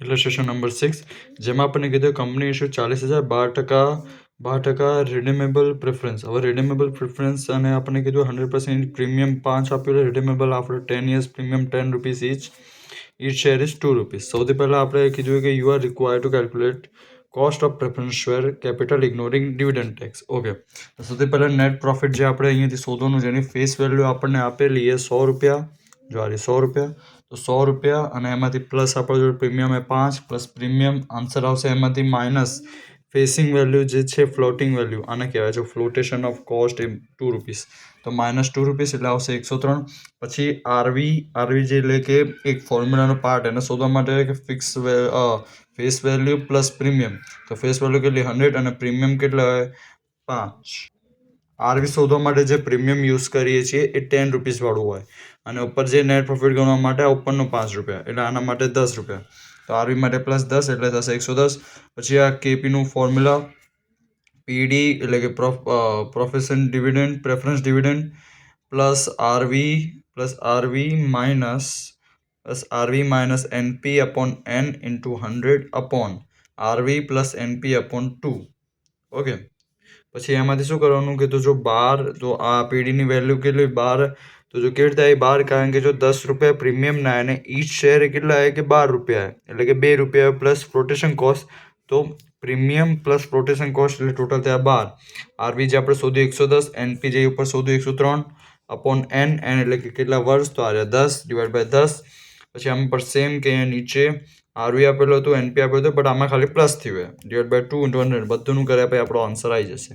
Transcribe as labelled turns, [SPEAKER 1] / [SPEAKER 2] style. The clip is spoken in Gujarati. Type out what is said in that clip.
[SPEAKER 1] ઇલસ્ટ્રેશન નંબર 6 જેમાં આપણને કીધું કંપની ઇશ્યુ 40,000 12% રિડીમેબલ પ્રેફરન્સ. હવે રિડીમેબલ પ્રેફરન્સ અને આપણને કીધું 100% પ્રીમિયમ 5 આપેલું redeemable after 10 years premium ₹10 each share is ₹2. સૌથી પહેલાં આપણે કીધું કે you are required to calculate cost of preference share capital ignoring dividend tax. Okay, તો સૌથી પહેલાં નેટ પ્રોફિટ જે આપણે અહીંયાથી શોધવાનું જેની ફેસ વેલ્યુ આપણને આપેલી એ ₹100, જો આ ₹100, તો ₹100 અને એમાંથી પ્લસ આપણો જો પ્રીમિયમ એ 5 પ્લસ પ્રીમિયમ આન્સર આવશે એમાંથી માઇનસ ફેસિંગ વેલ્યુ જે છે ફ્લોટિંગ વેલ્યુ આને કહેવાય છે ફ્લોટેશન ઓફ કોસ્ટ એ ₹2, તો -€2 એટલે આવશે 103. પછી આરવી જે એટલે કે એક ફોર્મ્યુલાનો પાર્ટ એને શોધવા માટે કે fix face value plus premium, તો ફેસ વેલ્યુ કેટલી 100 અને પ્રીમિયમ કેટલા હોય 5. આરવી શોધવા માટે જે પ્રીમિયમ યુઝ કરીએ છીએ એ ₹10 વાળું હોય અને ઉપર જે નેટ પ્રોફિટ ગણવા માટે આ ઉપરનું ₹5 એટલે આના માટે ₹10. તો આરવી માટે +10 એટલે થશે 110. પછી આ કેપીનું ફોર્મ્યુલા પીડી એટલે કે preference dividend plus RV minus NP upon N into 100 upon RV plus NP upon 2. Okay, પછી એમાંથી શું કરવાનું કે તો જો 12, તો આ પીડીની વેલ્યુ કેટલી 12, તો જો કેવી રીતે આવી 12 કારણ કે જો ₹10 પ્રીમિયમના અને ઈચ શેર કેટલા આવે કે ₹12 એટલે કે ₹2 પ્લસ ફ્લોટેશન કોસ્ટ, તો પ્રીમિયમ પ્લસ ફ્લોટેશન કોસ્ટ એટલે ટોટલ થયા 12. આરવી જે આપણે શોધ્યું 110, એનપી જે ઉપર શોધ્યું 103 અપોન એન એટલે કે કેટલા વર્ષ, તો આ 10/10. પછી આમ પર સેમ કે નીચે આરવી આપેલું હતું એનપી આપેલું હતું બટ આમાં ખાલી પ્લસ થયું હોય /2 × 100 બધુંનું કર્યા પછી આપણો આન્સર આવી જશે.